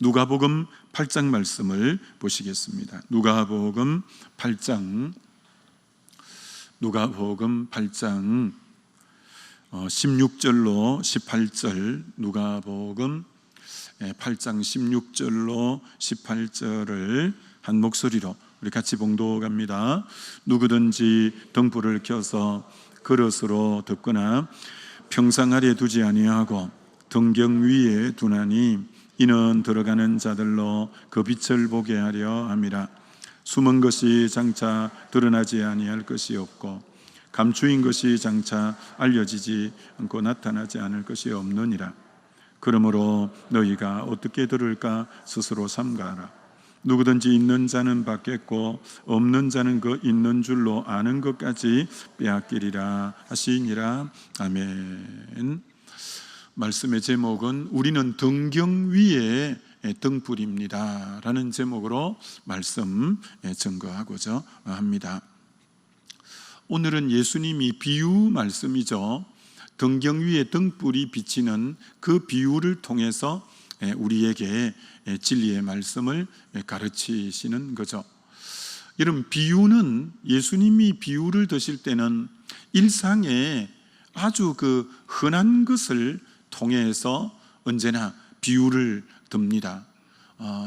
누가복음 8장 말씀을 보시겠습니다. 누가복음 8장 16절로 18절, 누가복음 8장 16절로 18절을 한 목소리로 우리 같이 봉독합니다. 누구든지 등불을 켜서 그릇으로 덮거나 평상 아래 두지 아니하고 등경 위에 두나니 이는 들어가는 자들로 그 빛을 보게 하려 함이라. 숨은 것이 장차 드러나지 아니할 것이 없고 감추인 것이 장차 알려지지 않고 나타나지 않을 것이 없느니라. 그러므로 너희가 어떻게 들을까 스스로 삼가하라. 누구든지 있는 자는 받겠고 없는 자는 그 있는 줄로 아는 것까지 빼앗기리라 하시니라. 아멘. 말씀의 제목은 우리는 등경 위에 등불입니다 라는 제목으로 말씀 증거하고자 합니다. 오늘은 예수님이 비유 말씀이죠. 등경 위에 등불이 비치는 그 비유를 통해서 우리에게 진리의 말씀을 가르치시는 거죠. 여러분, 비유는, 예수님이 비유를 드실 때는 일상에 아주 그 흔한 것을 통해서 언제나 비유를 듭니다.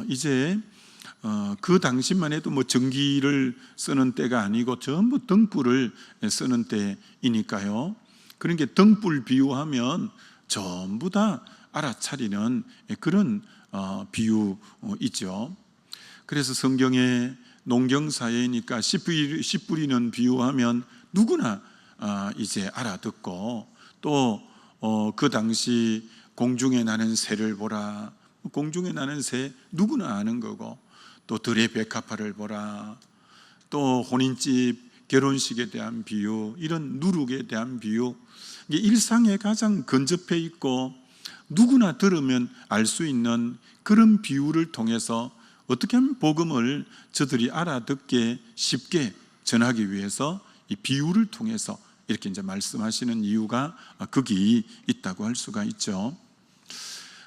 이제 그 당시만 해도 뭐 전기를 쓰는 때가 아니고 전부 등불을 쓰는 때이니까요. 그런 게 등불 비유하면 전부 다 알아차리는 그런 비유이죠. 그래서 성경에 농경사회니까 씨 뿌리는 비유하면 누구나 이제 알아듣고, 또 그 당시 공중에 나는 새를 보라, 공중에 나는 새 누구나 아는 거고, 또 들의 백합화를 보라, 또 혼인집 결혼식에 대한 비유, 이런 누룩에 대한 비유, 이게 일상에 가장 근접해 있고 누구나 들으면 알 수 있는 그런 비유를 통해서 어떻게 하면 복음을 저들이 알아듣게 쉽게 전하기 위해서 이 비유를 통해서 이렇게 이제 말씀하시는 이유가 거기 있다고 할 수가 있죠.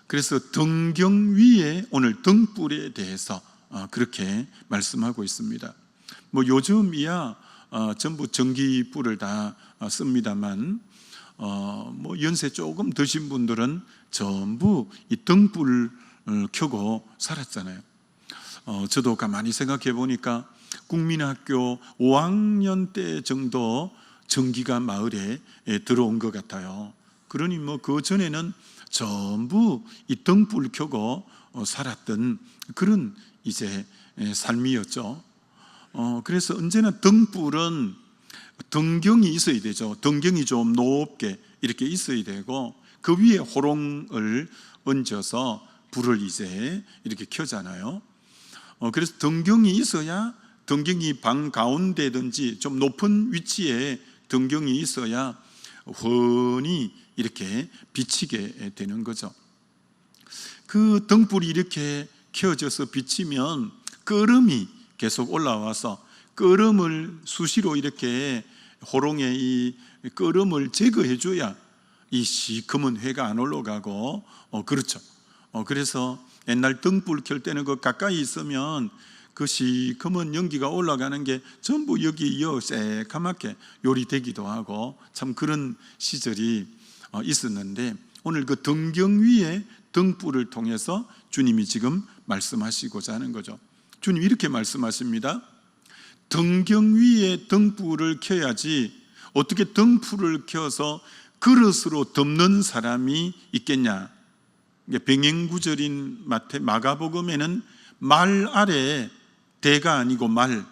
그래서 등경 위에 오늘 등불에 대해서 그렇게 말씀하고 있습니다. 뭐 요즘이야 전부 전기불을 다 씁니다만 뭐 연세 조금 드신 분들은 전부 이 등불을 켜고 살았잖아요. 저도 가만히 생각해 보니까 국민학교 5학년 때 정도 전기가 마을에 들어온 것 같아요. 그러니 뭐 그 전에는 전부 이 등불 켜고 살았던 그런 이제 삶이었죠. 그래서 언제나 등불은 등경이 있어야 되죠. 등경이 좀 높게 이렇게 있어야 되고, 그 위에 호롱을 얹어서 불을 이제 이렇게 켜잖아요. 그래서 등경이 있어야, 등경이 방 가운데든지 좀 높은 위치에 등경이 있어야 훤히 이렇게 비치게 되는 거죠. 그 등불이 이렇게 켜져서 비치면 끄름이 계속 올라와서 끄름을 수시로 이렇게 호롱에 이 끄름을 제거해 줘야 이 시커먼 회가 안 올라가고, 그렇죠. 그래서 옛날 등불 켤 때는 그 가까이 있으면 그 시커먼 연기가 올라가는 게 전부 여기 새카맣게 요리되기도 하고, 참 그런 시절이 있었는데, 오늘 그 등경 위에 등불을 통해서 주님이 지금 말씀하시고자 하는 거죠. 주님이 이렇게 말씀하십니다. 등경 위에 등불을 켜야지 어떻게 등불을 켜서 그릇으로 덮는 사람이 있겠냐. 병행구절인 마가복음에는 말 아래, 대가 아니고 말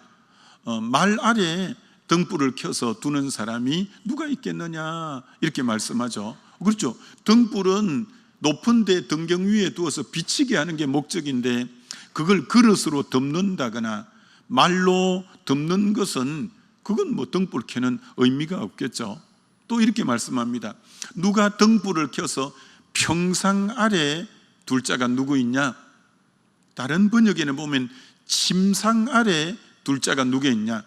아래 등불을 켜서 두는 사람이 누가 있겠느냐 이렇게 말씀하죠. 그렇죠. 등불은 높은 데 등경 위에 두어서 비치게 하는 게 목적인데, 그걸 그릇으로 덮는다거나 말로 덮는 것은 그건 뭐 등불 켜는 의미가 없겠죠. 또 이렇게 말씀합니다. 누가 등불을 켜서 평상 아래 둘 자가 누구 있냐? 다른 번역에는 보면 침상 아래 둘 자가 누구 있냐?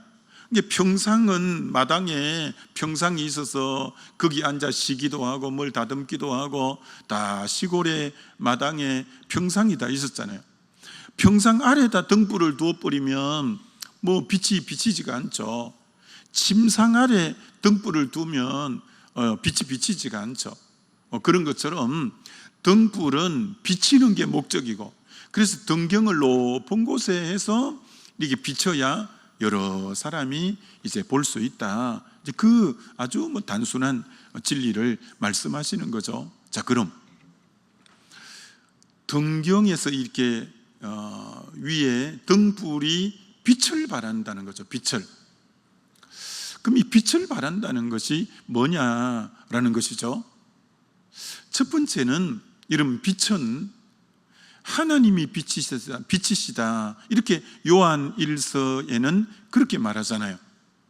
이게 평상은 마당에 평상이 있어서 거기 앉아 쉬기도 하고 뭘 다듬기도 하고 다 시골의 마당에 평상이 다 있었잖아요. 평상 아래에다 등불을 두어버리면 뭐 빛이 비치지가 않죠. 침상 아래 등불을 두면 빛이 비치지가 않죠. 그런 것처럼 등불은 비치는 게 목적이고, 그래서 등경을 높은 곳에 해서 이게 비춰야 여러 사람이 이제 볼 수 있다. 이제 그 아주 뭐 단순한 진리를 말씀하시는 거죠. 자, 그럼 등경에서 이렇게 위에 등불이 빛을 발한다는 거죠. 빛을. 그럼 이 빛을 발한다는 것이 뭐냐라는 것이죠. 첫 번째는 이런 빛은 하나님이 빛이시다. 이렇게 요한 1서에는 그렇게 말하잖아요.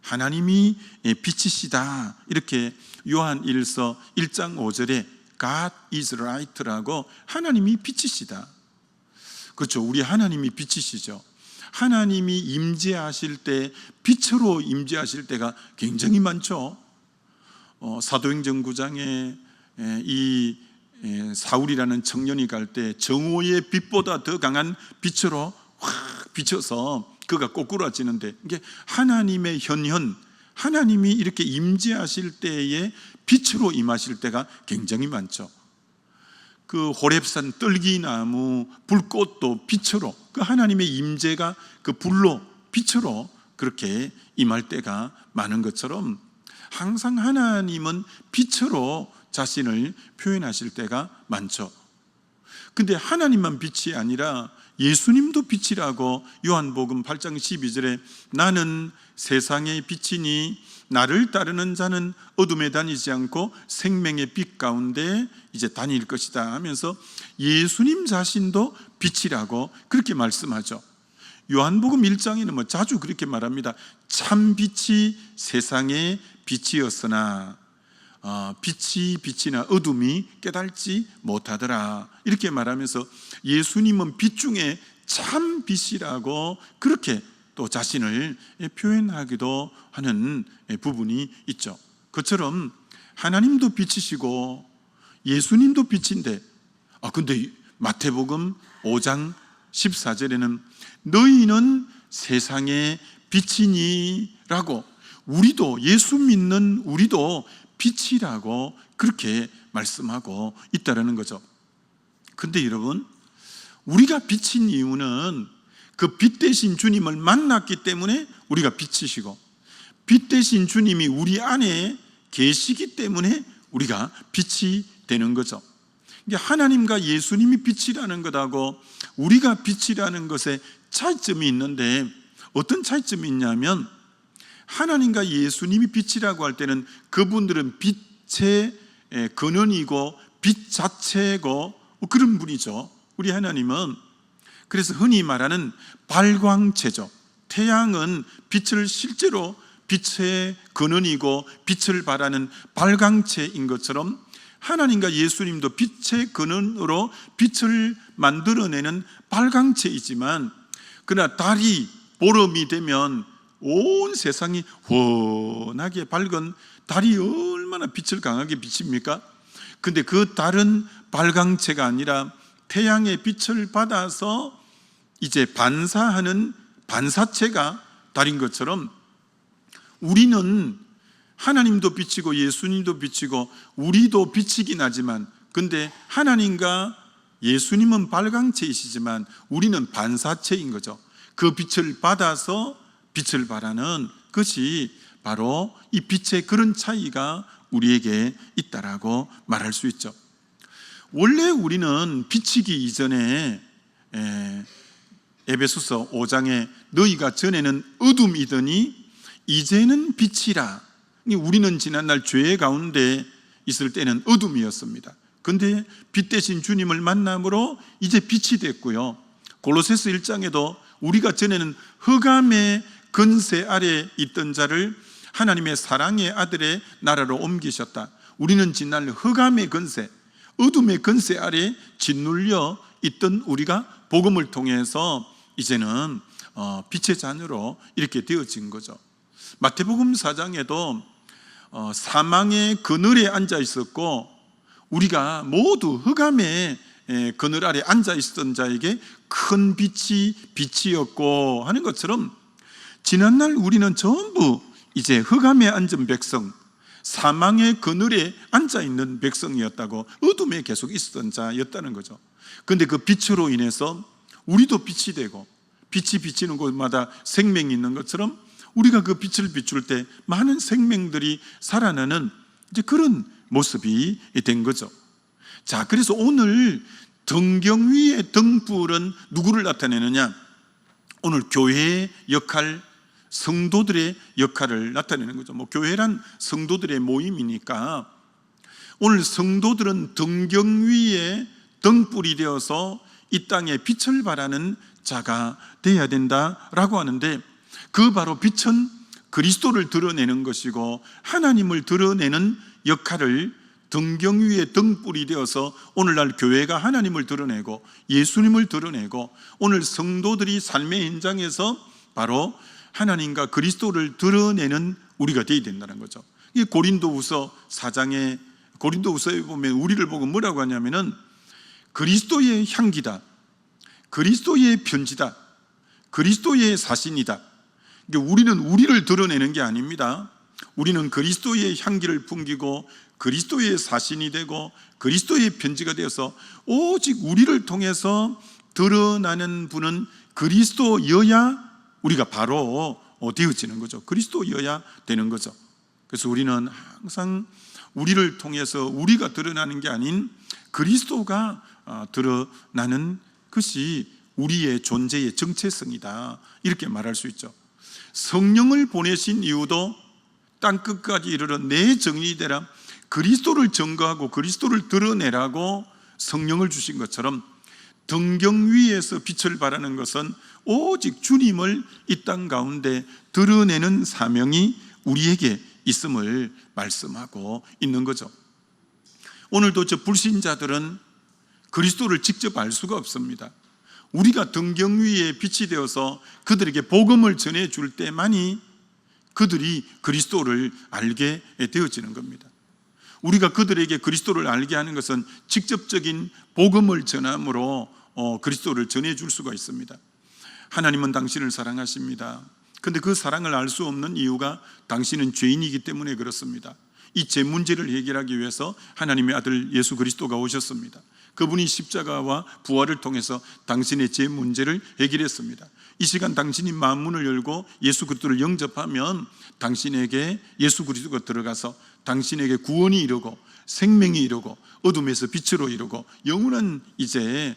하나님이 빛이시다. 이렇게 요한 1서 1장 5절에 God is light라고 하나님이 빛이시다. 그렇죠. 우리 하나님이 빛이시죠. 하나님이 임재하실 때 빛으로 임재하실 때가 굉장히 많죠. 사도행전 9장에 이 사울이라는 청년이 갈 때 정오의 빛보다 더 강한 빛으로 확 비쳐서 그가 꼬꾸라지는데, 이게 하나님의 현현, 하나님이 이렇게 임재하실 때에 빛으로 임하실 때가 굉장히 많죠. 그 호렙산 떨기나무 불꽃도 빛으로, 그 하나님의 임재가 그 불로 빛으로 그렇게 임할 때가 많은 것처럼 항상 하나님은 빛으로 자신을 표현하실 때가 많죠. 근데 하나님만 빛이 아니라 예수님도 빛이라고 요한복음 8장 12절에 나는 세상의 빛이니 나를 따르는 자는 어둠에 다니지 않고 생명의 빛 가운데 이제 다닐 것이다 하면서 예수님 자신도 빛이라고 그렇게 말씀하죠. 요한복음 1장에는 뭐 자주 그렇게 말합니다. 참 빛이 세상의 빛이었으나 빛이 빛이나 어둠이 깨달지 못하더라. 이렇게 말하면서 예수님은 빛 중에 참 빛이라고 그렇게 또 자신을 표현하기도 하는 부분이 있죠. 그처럼 하나님도 빛이시고 예수님도 빛인데, 근데 마태복음 5장 14절에는 너희는 세상의 빛이니 라고, 우리도 예수 믿는 우리도 빛이라고 그렇게 말씀하고 있다는 거죠. 근데 여러분, 우리가 빛인 이유는 그 빛 대신 주님을 만났기 때문에 우리가 빛이시고, 빛 대신 주님이 우리 안에 계시기 때문에 우리가 빛이 되는 거죠. 하나님과 예수님이 빛이라는 것하고 우리가 빛이라는 것에 차이점이 있는데, 어떤 차이점이 있냐면 하나님과 예수님이 빛이라고 할 때는 그분들은 빛의 근원이고 빛 자체고 그런 분이죠. 우리 하나님은 그래서 흔히 말하는 발광체죠. 태양은 빛을 실제로 빛의 근원이고 빛을 발하는 발광체인 것처럼 하나님과 예수님도 빛의 근원으로 빛을 만들어내는 발광체이지만, 그러나 달이 보름이 되면 온 세상이 훤하게 밝은 달이 얼마나 빛을 강하게 비칩니까? 근데 그 달은 발광체가 아니라 태양의 빛을 받아서 이제 반사하는 반사체가 달인 것처럼 우리는 하나님도 빛이고 예수님도 빛이고 우리도 빛이긴 하지만, 근데 하나님과 예수님은 발광체이시지만 우리는 반사체인 거죠. 그 빛을 받아서 빛을 발하는 것이 바로 이 빛의 그런 차이가 우리에게 있다라고 말할 수 있죠. 원래 우리는 빛이기 이전에 에베소서 5장에 너희가 전에는 어둠이더니 이제는 빛이라. 우리는 지난날 죄 가운데 있을 때는 어둠이었습니다. 그런데 빛 대신 주님을 만남으로 이제 빛이 됐고요. 골로새서 1장에도 우리가 전에는 흑암의 근세 아래 있던 자를 하나님의 사랑의 아들의 나라로 옮기셨다. 우리는 지난날 흑암의 근세, 어둠의 근세 아래 짓눌려 있던 우리가 복음을 통해서 이제는 빛의 자녀로 이렇게 되어진 거죠. 마태복음 4장에도 사망의 그늘에 앉아 있었고 우리가 모두 흑암의 그늘 아래 앉아 있었던 자에게 큰 빛이 빛이었고 하는 것처럼 지난날 우리는 전부 이제 흑암에 앉은 백성, 사망의 그늘에 앉아 있는 백성이었다고, 어둠에 계속 있었던 자였다는 거죠. 그런데 그 빛으로 인해서 우리도 빛이 되고, 빛이 비치는 곳마다 생명이 있는 것처럼 우리가 그 빛을 비출 때 많은 생명들이 살아나는 이제 그런 모습이 된 거죠. 자, 그래서 오늘 등경 위의 등불은 누구를 나타내느냐? 오늘 교회의 역할, 성도들의 역할을 나타내는 거죠. 교회란 성도들의 모임이니까 오늘 성도들은 등경 위에 등불이 되어서 이 땅에 빛을 발하는 자가 되어야 된다라고 하는데, 그 바로 빛은 그리스도를 드러내는 것이고 하나님을 드러내는 역할을 등경 위에 등불이 되어서 오늘날 교회가 하나님을 드러내고 예수님을 드러내고 오늘 성도들이 삶의 현장에서 바로 하나님과 그리스도를 드러내는 우리가 되어야 된다는 거죠. 이 고린도후서 4장에 고린도후서에 보면 우리를 보고 뭐라고 하냐면은 그리스도의 향기다, 그리스도의 편지다, 그리스도의 사신이다. 우리는 우리를 드러내는 게 아닙니다. 우리는 그리스도의 향기를 풍기고 그리스도의 사신이 되고 그리스도의 편지가 되어서 오직 우리를 통해서 드러나는 분은 그리스도여야 우리가 바로 되어지는 거죠. 그리스도여야 되는 거죠. 그래서 우리는 항상 우리를 통해서 우리가 드러나는 게 아닌 그리스도가 드러나는 것이 우리의 존재의 정체성이다, 이렇게 말할 수 있죠. 성령을 보내신 이유도 땅끝까지 이르러 내 정리되라, 그리스도를 증거하고 그리스도를 드러내라고 성령을 주신 것처럼 등경 위에서 빛을 발하는 것은 오직 주님을 이 땅 가운데 드러내는 사명이 우리에게 있음을 말씀하고 있는 거죠. 오늘도 저 불신자들은 그리스도를 직접 알 수가 없습니다. 우리가 등경 위에 빛이 되어서 그들에게 복음을 전해줄 때만이 그들이 그리스도를 알게 되어지는 겁니다. 우리가 그들에게 그리스도를 알게 하는 것은 직접적인 복음을 전함으로 그리스도를 전해줄 수가 있습니다. 하나님은 당신을 사랑하십니다. 그런데 그 사랑을 알 수 없는 이유가 당신은 죄인이기 때문에 그렇습니다. 이 죄 문제를 해결하기 위해서 하나님의 아들 예수 그리스도가 오셨습니다. 그분이 십자가와 부활을 통해서 당신의 죄 문제를 해결했습니다. 이 시간 당신이 마음문을 열고 예수 그리스도를 영접하면 당신에게 예수 그리스도가 들어가서 당신에게 구원이 이르고 생명이 이르고 어둠에서 빛으로 이르고 영원한 이제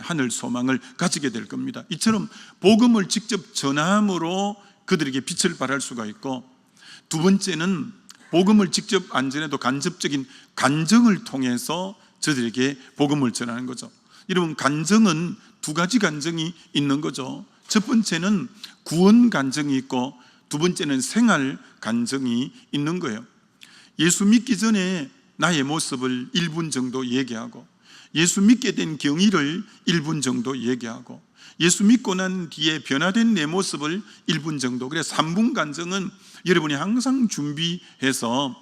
하늘 소망을 가지게 될 겁니다. 이처럼 복음을 직접 전함으로 그들에게 빛을 발할 수가 있고, 두 번째는 복음을 직접 안 전해도 간접적인 간증을 통해서 저들에게 복음을 전하는 거죠. 여러분, 간증은 두 가지 간증이 있는 거죠. 첫 번째는 구원 간증이 있고 두 번째는 생활 간증이 있는 거예요. 예수 믿기 전에 나의 모습을 1분 정도 얘기하고, 예수 믿게 된 경위를 1분 정도 얘기하고, 예수 믿고 난 뒤에 변화된 내 모습을 1분 정도. 그래서 3분 간증은 여러분이 항상 준비해서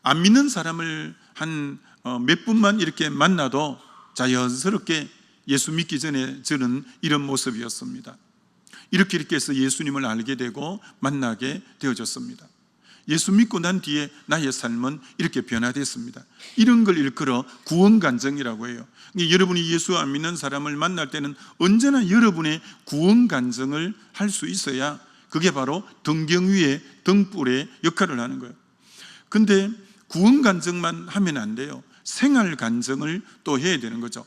안 믿는 사람을 한 몇 분만 이렇게 만나도 자연스럽게 예수 믿기 전에 저는 이런 모습이었습니다. 이렇게 해서 예수님을 알게 되고 만나게 되어졌습니다. 예수 믿고 난 뒤에 나의 삶은 이렇게 변화됐습니다. 이런 걸 일컬어 구원간증이라고 해요. 여러분이 예수 안 믿는 사람을 만날 때는 언제나 여러분의 구원간증을 할 수 있어야 그게 바로 등경 위에 등불의 역할을 하는 거예요. 근데 구원간증만 하면 안 돼요. 생활간증을 또 해야 되는 거죠.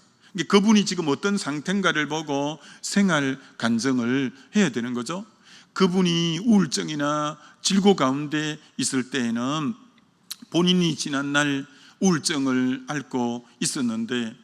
그분이 지금 어떤 상태인가를 보고 생활간증을 해야 되는 거죠. 그분이 우울증이나 질고 가운데 있을 때에는 본인이 지난날 우울증을 앓고 있었는데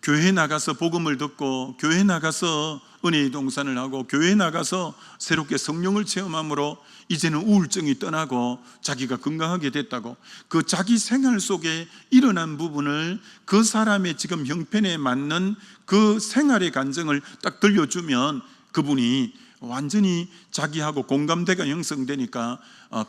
교회에 나가서 복음을 듣고 교회에 나가서 은혜의 동산을 하고 교회에 나가서 새롭게 성령을 체험함으로 이제는 우울증이 떠나고 자기가 건강하게 됐다고, 그 자기 생활 속에 일어난 부분을 그 사람의 지금 형편에 맞는 그 생활의 간증을 딱 들려주면 그분이 완전히 자기하고 공감대가 형성되니까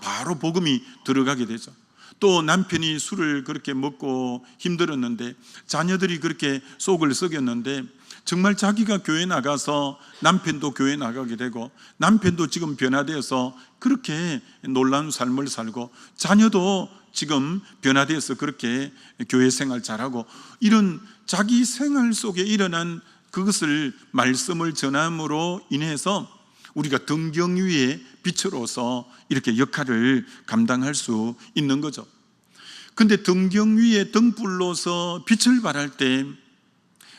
바로 복음이 들어가게 되죠. 또 남편이 술을 그렇게 먹고 힘들었는데, 자녀들이 그렇게 속을 썩였는데, 정말 자기가 교회 나가서 남편도 교회 나가게 되고, 남편도 지금 변화되어서 그렇게 놀라운 삶을 살고, 자녀도 지금 변화되어서 그렇게 교회 생활 잘하고, 이런 자기 생활 속에 일어난 그것을 말씀을 전함으로 인해서 우리가 등경 위에 빛으로서 이렇게 역할을 감당할 수 있는 거죠. 근데 등경 위에 등불로서 빛을 발할 때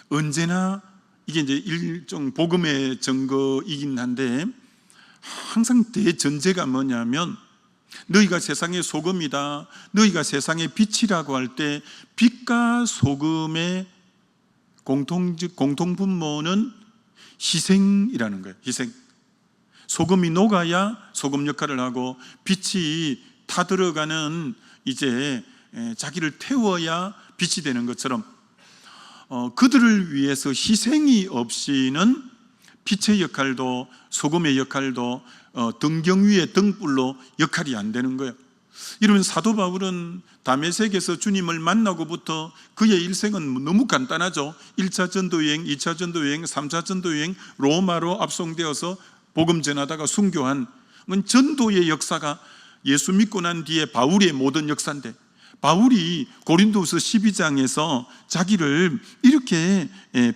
언제나 이게 이제 일종 복음의 증거이긴 한데, 항상 대전제가 뭐냐면, 너희가 세상의 소금이다, 너희가 세상의 빛이라고 할 때 빛과 소금의 공통분모는 희생이라는 거예요. 희생. 소금이 녹아야 소금 역할을 하고, 빛이 타들어가는 이제 자기를 태워야 빛이 되는 것처럼, 그들을 위해서 희생이 없이는 빛의 역할도 소금의 역할도 등경 위의 등불로 역할이 안 되는 거예요. 이러면 사도 바울은 다메섹에서 주님을 만나고부터 그의 일생은 너무 간단하죠. 1차 전도여행, 2차 전도여행, 3차 전도여행, 로마로 압송되어서 복음 전하다가 순교한 전도의 역사가 예수 믿고 난 뒤에 바울의 모든 역사인데, 바울이 고린도후서 12장에서 자기를 이렇게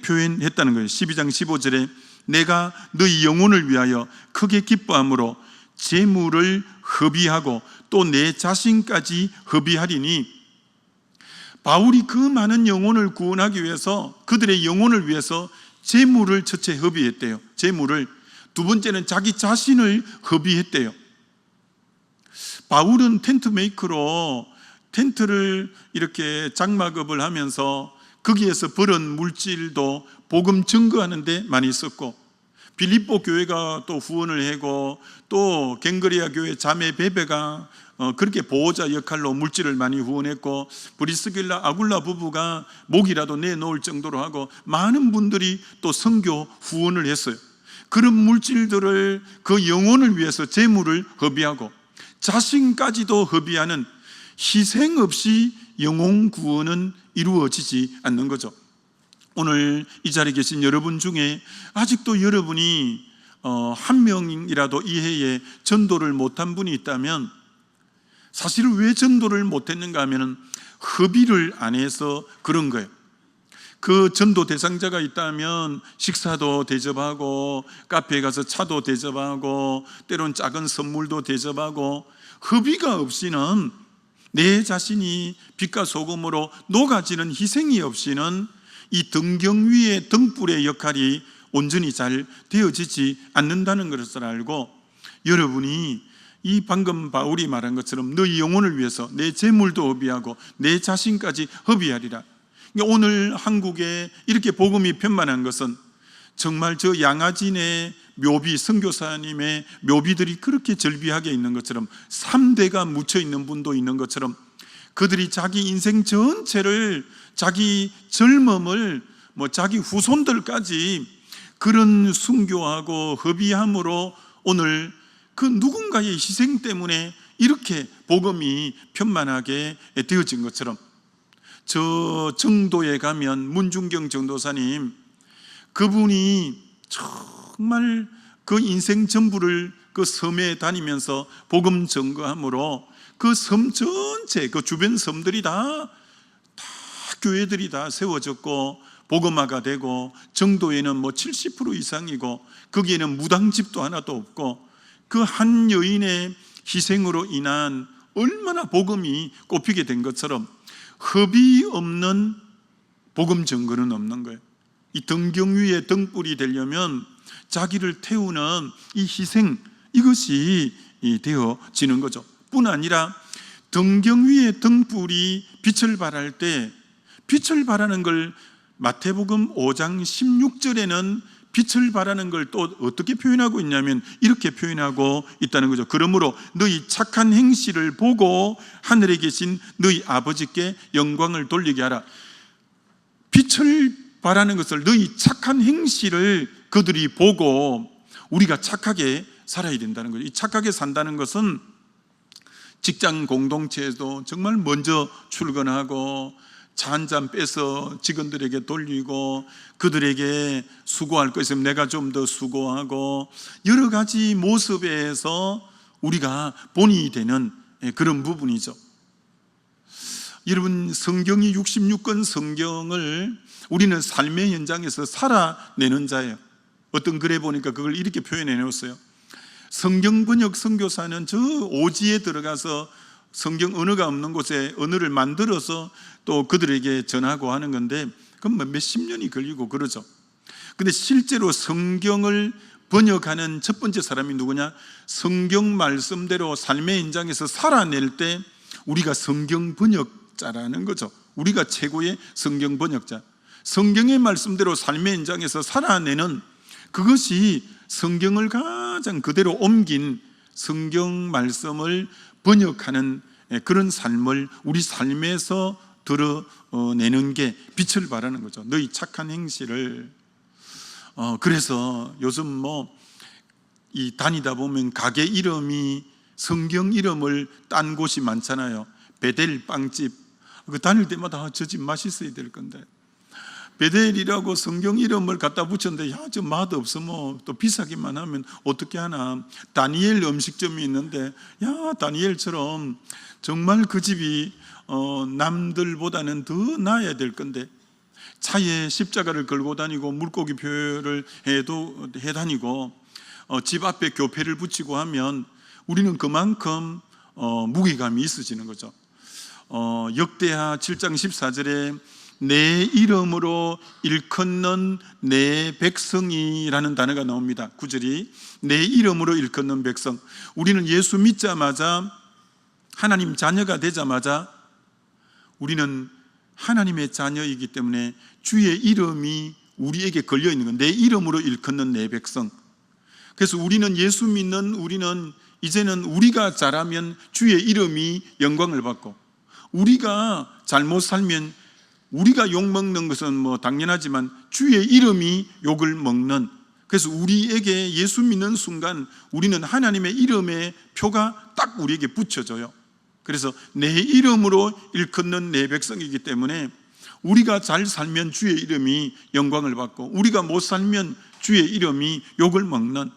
표현했다는 거예요. 12장 15절에 내가 너희 영혼을 위하여 크게 기뻐함으로 재물을 허비하고 또 내 자신까지 허비하리니, 바울이 그 많은 영혼을 구원하기 위해서, 그들의 영혼을 위해서 재물을 첫째 허비했대요. 재물을. 두 번째는 자기 자신을 허비했대요. 바울은 텐트 메이커로 텐트를 이렇게 장막업을 하면서 거기에서 벌은 물질도 복음 증거하는 데 많이 썼고, 빌립보 교회가 또 후원을 하고, 또 갱그리아 교회 자매 베베가 그렇게 보호자 역할로 물질을 많이 후원했고, 브리스길라 아굴라 부부가 목이라도 내놓을 정도로 하고, 많은 분들이 또 선교 후원을 했어요. 그런 물질들을, 그 영혼을 위해서 재물을 허비하고 자신까지도 허비하는, 희생 없이 영혼 구원은 이루어지지 않는 거죠. 오늘 이 자리에 계신 여러분 중에 아직도 여러분이 한 명이라도 이 해에 전도를 못한 분이 있다면, 사실 왜 전도를 못했는가 하면 허비를 안 해서 그런 거예요. 그 전도 대상자가 있다면 식사도 대접하고, 카페에 가서 차도 대접하고, 때론 작은 선물도 대접하고, 허비가 없이는, 내 자신이 빛과 소금으로 녹아지는 희생이 없이는 이 등경 위의 등불의 역할이 온전히 잘 되어지지 않는다는 것을 알고, 여러분이 이 방금 바울이 말한 것처럼 너희 영혼을 위해서 내 재물도 허비하고 내 자신까지 허비하리라. 오늘 한국에 이렇게 복음이 편만한 것은 정말 저 양아진의 묘비, 선교사님의 묘비들이 그렇게 절비하게 있는 것처럼, 3대가 묻혀 있는 분도 있는 것처럼, 그들이 자기 인생 전체를, 자기 젊음을, 자기 후손들까지 그런 순교하고 허비함으로 오늘 그 누군가의 희생 때문에 이렇게 복음이 편만하게 되어진 것처럼, 저 정도에 가면 문중경 전도사님, 그분이 정말 그 인생 전부를 그 섬에 다니면서 복음 증거함으로 그 섬 전체, 그 주변 섬들이 다 교회들이 다 세워졌고 복음화가 되고, 정도에는 70% 이상이고, 거기에는 무당집도 하나도 없고, 그 한 여인의 희생으로 인한 얼마나 복음이 꼽히게 된 것처럼 허비 없는 복음 증거는 없는 거예요. 이 등경 위에 등불이 되려면 자기를 태우는 이 희생, 이것이 되어지는 거죠. 뿐 아니라 등경 위에 등불이 빛을 발할 때, 빛을 발하는 걸 마태복음 5장 16절에는 빛을 발하는 걸 또 어떻게 표현하고 있냐면 이렇게 표현하고 있다는 거죠. 그러므로 너희 착한 행실을 보고 하늘에 계신 너희 아버지께 영광을 돌리게 하라. 빛을 발하는 것을, 너희 착한 행실을 그들이 보고, 우리가 착하게 살아야 된다는 거죠. 이 착하게 산다는 것은 직장 공동체에도 정말 먼저 출근하고 차 한 잔 빼서 직원들에게 돌리고 그들에게 수고할 것 있으면 내가 좀 더 수고하고 여러 가지 모습에서 우리가 본이 되는 그런 부분이죠. 여러분, 성경이 66권 성경을 우리는 삶의 현장에서 살아내는 자예요. 어떤 글에 보니까 그걸 이렇게 표현해 놓았어요. 성경 번역 선교사는 저 오지에 들어가서 성경 언어가 없는 곳에 언어를 만들어서 또 그들에게 전하고 하는 건데 그건 몇십 년이 걸리고 그러죠. 근데 실제로 성경을 번역하는 첫 번째 사람이 누구냐? 성경 말씀대로 삶의 현장에서 살아낼 때 우리가 성경 번역자라는 거죠. 우리가 최고의 성경 번역자. 성경의 말씀대로 삶의 현장에서 살아내는 그것이 성경을 가장 그대로 옮긴 성경 말씀을 번역하는 그런 삶을 우리 삶에서 드러내는 게 빛을 발하는 거죠. 너희 착한 행실을. 그래서 요즘 이 다니다 보면 가게 이름이 성경 이름을 딴 곳이 많잖아요. 베델 빵집. 그 다닐 때마다 저 집 맛있어야 될 건데 베델이라고 성경 이름을 갖다 붙였는데 저 맛 없으면 또 비싸기만 하면 어떻게 하나. 다니엘 음식점이 있는데 다니엘처럼 정말 그 집이 남들보다는 더 나아야 될 건데 차에 십자가를 걸고 다니고 물고기 표를 해 다니고 집 앞에 교패를 붙이고 하면 우리는 그만큼 무게감이 있어지는 거죠. 역대하 7장 14절에 내 이름으로 일컫는 내 백성이라는 단어가 나옵니다. 9절이 내 이름으로 일컫는 백성. 우리는 예수 믿자마자 하나님 자녀가 되자마자 우리는 하나님의 자녀이기 때문에 주의 이름이 우리에게 걸려 있는 건 내 이름으로 일컫는 내 백성. 그래서 우리는 예수 믿는 우리는 이제는 우리가 잘하면 주의 이름이 영광을 받고 우리가 잘못 살면 우리가 욕먹는 것은 당연하지만 주의 이름이 욕을 먹는. 그래서 우리에게 예수 믿는 순간 우리는 하나님의 이름의 표가 딱 우리에게 붙여져요. 그래서 내 이름으로 일컫는 내 백성이기 때문에 우리가 잘 살면 주의 이름이 영광을 받고 우리가 못 살면 주의 이름이 욕을 먹는,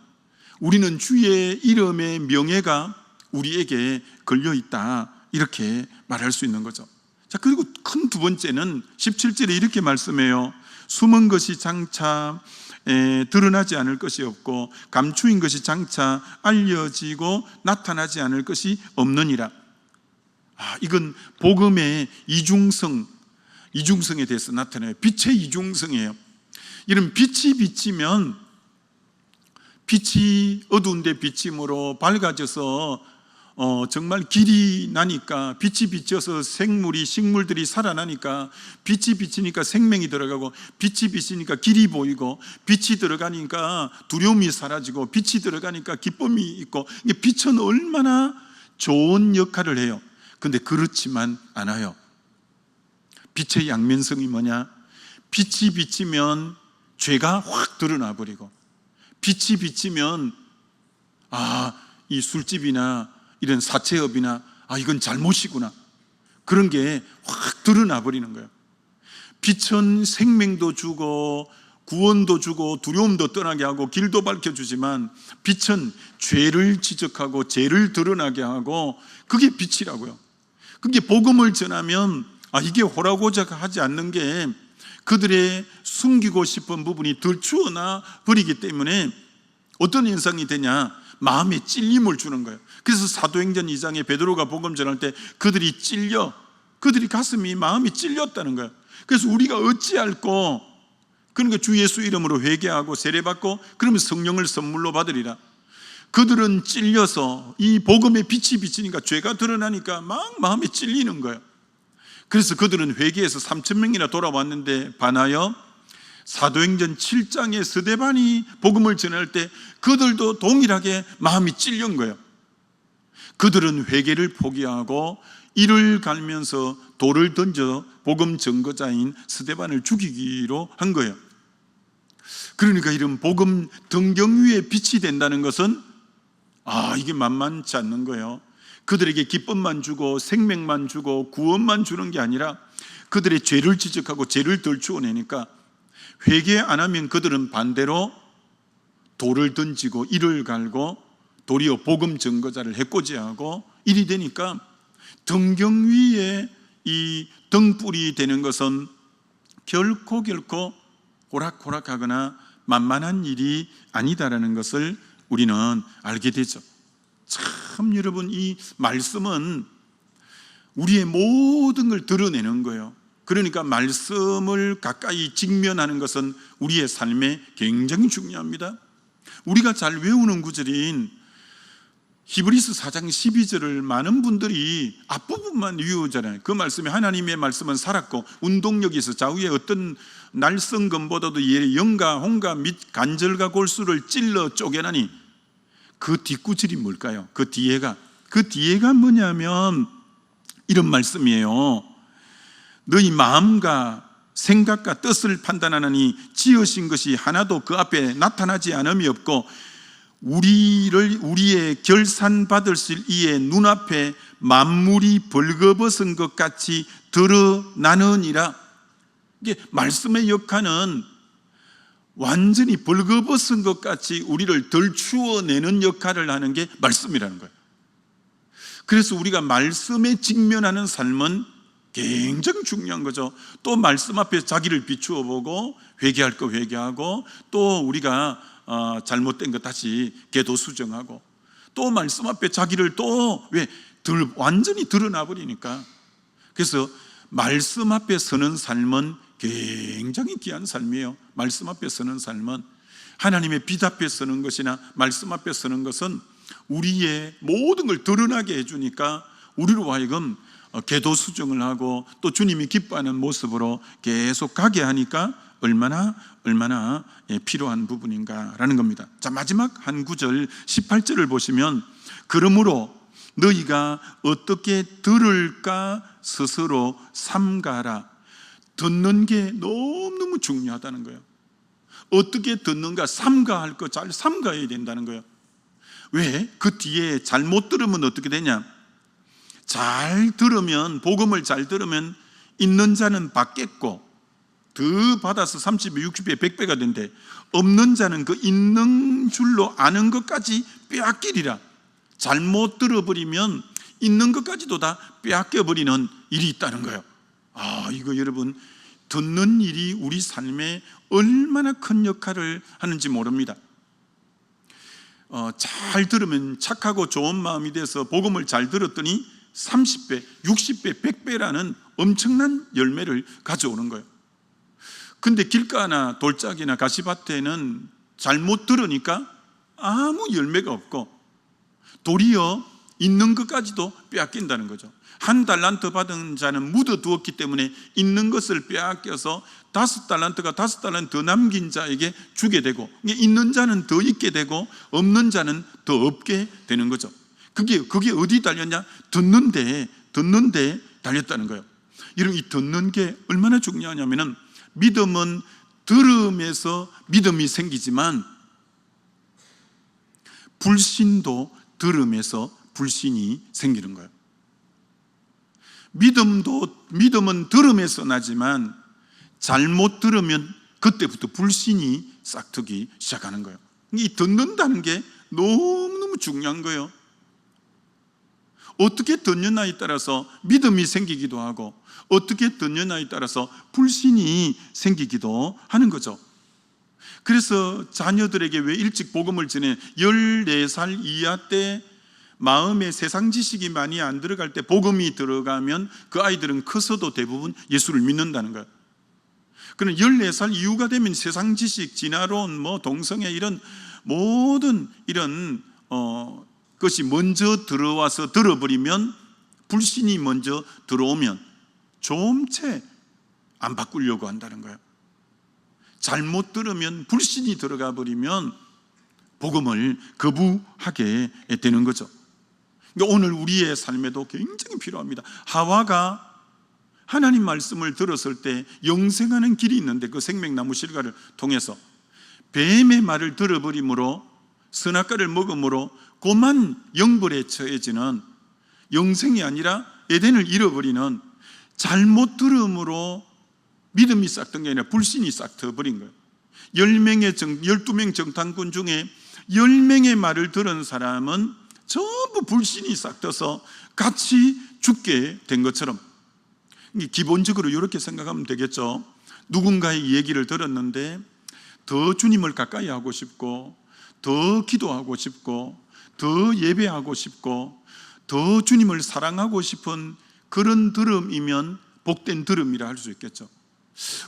우리는 주의 이름의 명예가 우리에게 걸려있다 이렇게 말할 수 있는 거죠. 자, 그리고 큰 두 번째는 17절에 이렇게 말씀해요. 숨은 것이 장차 드러나지 않을 것이 없고 감추인 것이 장차 알려지고 나타나지 않을 것이 없느니라. 이건 복음의 이중성에 대해서 나타나요. 빛의 이중성이에요. 이런 빛이 비치면 빛이 어두운데 비침으로 밝아져서 정말 길이 나니까, 빛이 비쳐서 식물들이 살아나니까, 빛이 비치니까 생명이 들어가고, 빛이 비치니까 길이 보이고, 빛이 들어가니까 두려움이 사라지고, 빛이 들어가니까 기쁨이 있고, 빛은 얼마나 좋은 역할을 해요. 근데 그렇지만 않아요. 빛의 양면성이 뭐냐? 빛이 비치면 죄가 확 드러나 버리고, 빛이 비치면 이 술집이나 이런 사채업이나 이건 잘못이구나, 그런 게 확 드러나 버리는 거예요. 빛은 생명도 주고 구원도 주고 두려움도 떠나게 하고 길도 밝혀주지만, 빛은 죄를 지적하고 죄를 드러나게 하고, 그게 빛이라고요. 그게 복음을 전하면 이게 호락호락하지 않는 게 그들의 숨기고 싶은 부분이 들추어나 버리기 때문에 어떤 현상이 되냐? 마음에 찔림을 주는 거예요. 그래서 사도행전 2장에 베드로가 복음 전할 때 그들이 가슴이 마음이 찔렸다는 거예요. 그래서 우리가 어찌할꼬, 그러니까 주 예수 이름으로 회개하고 세례받고 그러면 성령을 선물로 받으리라. 그들은 찔려서 이 복음의 빛이 비치니까 죄가 드러나니까 막 마음에 찔리는 거예요. 그래서 그들은 회개해서 3,000명이나 돌아왔는데 반하여 사도행전 7장에 스데반이 복음을 전할 때 그들도 동일하게 마음이 찔린 거예요. 그들은 회개를 포기하고 이를 갈면서 돌을 던져 복음 증거자인 스데반을 죽이기로 한 거예요. 그러니까 이런 복음 등경 위에 빛이 된다는 것은 이게 만만치 않는 거예요. 그들에게 기쁨만 주고 생명만 주고 구원만 주는 게 아니라 그들의 죄를 지적하고 죄를 덜추어내니까 회개 안 하면 그들은 반대로 돌을 던지고 이를 갈고 도리어 복음 증거자를 해코지하고 일이 되니까 등경 위에 이 등불이 되는 것은 결코 호락호락하거나 만만한 일이 아니다라는 것을 우리는 알게 되죠. 참 여러분, 이 말씀은 우리의 모든 걸 드러내는 거예요. 그러니까 말씀을 가까이 직면하는 것은 우리의 삶에 굉장히 중요합니다. 우리가 잘 외우는 구절인 히브리서 4장 12절을 많은 분들이 앞부분만 외우잖아요. 그 말씀에 하나님의 말씀은 살았고 운동력이 있어 좌우의 어떤 날성검보다도 영과 홍과 및 간절과 골수를 찔러 쪼개나니, 그 뒷구절이 뭘까요? 그 뒤에가 뭐냐면 이런 말씀이에요. 너희 마음과 생각과 뜻을 판단하느니 지으신 것이 하나도 그 앞에 나타나지 않음이 없고 우리의 결산받으실 이의 눈앞에 만물이 벌거벗은 것 같이 드러나느니라. 이게 말씀의 역할은 완전히 벌거벗은 것 같이 우리를 덜추어내는 역할을 하는 게 말씀이라는 거예요. 그래서 우리가 말씀에 직면하는 삶은 굉장히 중요한 거죠. 또 말씀 앞에 자기를 비추어 보고 회개할 거 회개하고, 또 우리가 잘못된 것 다시 계도 수정하고, 또 말씀 앞에 자기를 또 완전히 드러나 버리니까. 그래서 말씀 앞에 서는 삶은 굉장히 귀한 삶이에요. 말씀 앞에 서는 삶은, 하나님의 빛 앞에 서는 것이나 말씀 앞에 서는 것은 우리의 모든 걸 드러나게 해주니까 우리로 하여금 계도 수정을 하고 또 주님이 기뻐하는 모습으로 계속 가게 하니까 얼마나 필요한 부분인가라는 겁니다. 자, 마지막 한 구절 18절을 보시면, 그러므로 너희가 어떻게 들을까 스스로 삼가라. 듣는 게 너무너무 중요하다는 거예요. 어떻게 듣는가, 삼가할 거 잘 삼가야 된다는 거예요. 왜? 그 뒤에 잘못 들으면 어떻게 되냐? 잘 들으면, 복음을 잘 들으면 있는 자는 받겠고 더 받아서 30배, 60배, 100배가 된대. 없는 자는 그 있는 줄로 아는 것까지 빼앗기리라. 잘못 들어버리면 있는 것까지도 다 빼앗겨버리는 일이 있다는 거예요. 이거 여러분, 듣는 일이 우리 삶에 얼마나 큰 역할을 하는지 모릅니다. 잘 들으면 착하고 좋은 마음이 돼서 복음을 잘 들었더니 30배, 60배, 100배라는 엄청난 열매를 가져오는 거예요. 근데 길가나 돌짝이나 가시밭에는 잘못 들으니까 아무 열매가 없고 도리어 있는 것까지도 빼앗긴다는 거죠. 1달란트 받은 자는 묻어두었기 때문에 있는 것을 빼앗겨서 5달란트가 5달란트 더 남긴 자에게 주게 되고, 있는 자는 더 있게 되고 없는 자는 더 없게 되는 거죠. 그게 어디 달렸냐? 듣는데 달렸다는 거예요. 여러분, 이 듣는 게 얼마나 중요하냐면은, 믿음은 들음에서 믿음이 생기지만 불신도 들음에서 불신이 생기는 거예요. 믿음은 들음에서 나지만 잘못 들으면 그때부터 불신이 싹트기 시작하는 거예요. 이 듣는다는 게 너무너무 중요한 거예요. 어떻게 듣느냐에 따라서 믿음이 생기기도 하고 어떻게 듣느냐에 따라서 불신이 생기기도 하는 거죠. 그래서 자녀들에게 왜 일찍 복음을 전해 14살 이하 때 마음에 세상 지식이 많이 안 들어갈 때 복음이 들어가면 그 아이들은 커서도 대부분 예수를 믿는다는 거예요. 그럼 14살 이후가 되면 세상 지식, 진화론, 동성애 이런 모든 이런 것이 먼저 들어와서 들어버리면, 불신이 먼저 들어오면 좀 채 안 바꾸려고 한다는 거예요. 잘못 들으면 불신이 들어가 버리면 복음을 거부하게 되는 거죠. 그러니까 오늘 우리의 삶에도 굉장히 필요합니다. 하와가 하나님 말씀을 들었을 때 영생하는 길이 있는데, 그 생명나무 실과를 통해서 뱀의 말을 들어버림으로 선악과를 먹음으로 고만 영벌에 처해지는, 영생이 아니라 에덴을 잃어버리는, 잘못 들음으로 믿음이 싹 든 게 아니라 불신이 싹 터버린 거예요. 12명 정탐꾼 중에 10명의 말을 들은 사람은 전부 불신이 싹 떠서 같이 죽게 된 것처럼, 기본적으로 이렇게 생각하면 되겠죠. 누군가의 얘기를 들었는데 더 주님을 가까이 하고 싶고, 더 기도하고 싶고, 더 예배하고 싶고, 더 주님을 사랑하고 싶은 그런 들음이면 복된 들음이라 할 수 있겠죠.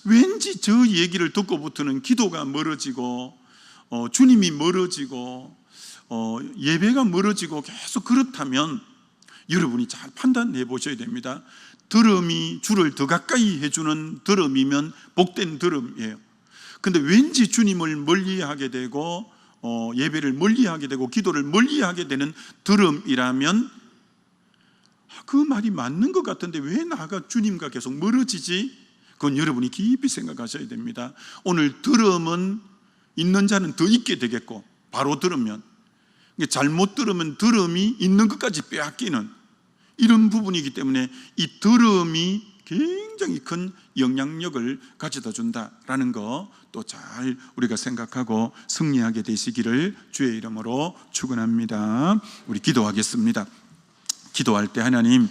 왠지 저 얘기를 듣고부터는 기도가 멀어지고, 주님이 멀어지고, 예배가 멀어지고 계속 그렇다면 여러분이 잘 판단해 보셔야 됩니다. 들음이 주를 더 가까이 해주는 들음이면 복된 들음이에요. 근데 왠지 주님을 멀리하게 되고, 예배를 멀리하게 되고, 기도를 멀리하게 되는 들음이라면 그 말이 맞는 것 같은데 왜 나가 주님과 계속 멀어지지? 그건 여러분이 깊이 생각하셔야 됩니다. 오늘 들음은 있는 자는 더 있게 되겠고, 바로 들으면, 잘못 들으면 들음이 있는 것까지 빼앗기는 이런 부분이기 때문에 이 들음이 굉장히 큰 영향력을 가져다 준다라는 거 또 잘 우리가 생각하고 승리하게 되시기를 주의 이름으로 축원합니다. 우리 기도하겠습니다. 기도할 때 하나님,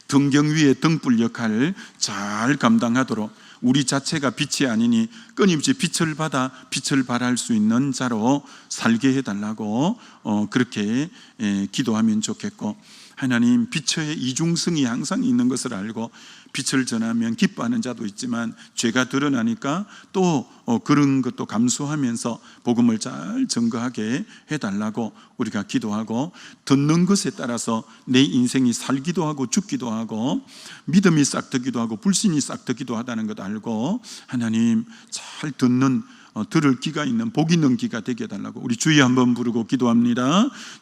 등경 위의 등불 역할을 잘 감당하도록 우리 자체가 빛이 아니니 끊임없이 빛을 받아 빛을 발할 수 있는 자로 살게 해달라고 그렇게 기도하면 좋겠고, 하나님, 빛의 이중성이 항상 있는 것을 알고 빛을 전하면 기뻐하는 자도 있지만 죄가 드러나니까 또 그런 것도 감수하면서 복음을 잘 증거하게 해달라고 우리가 기도하고, 듣는 것에 따라서 내 인생이 살기도 하고 죽기도 하고 믿음이 싹트기도 하고 불신이 싹트기도 하다는 것 알고, 하나님 잘 듣는 들을 귀가 있는 복 있는 귀가 되게 해달라고 우리 주여 한번 부르고 기도합니다.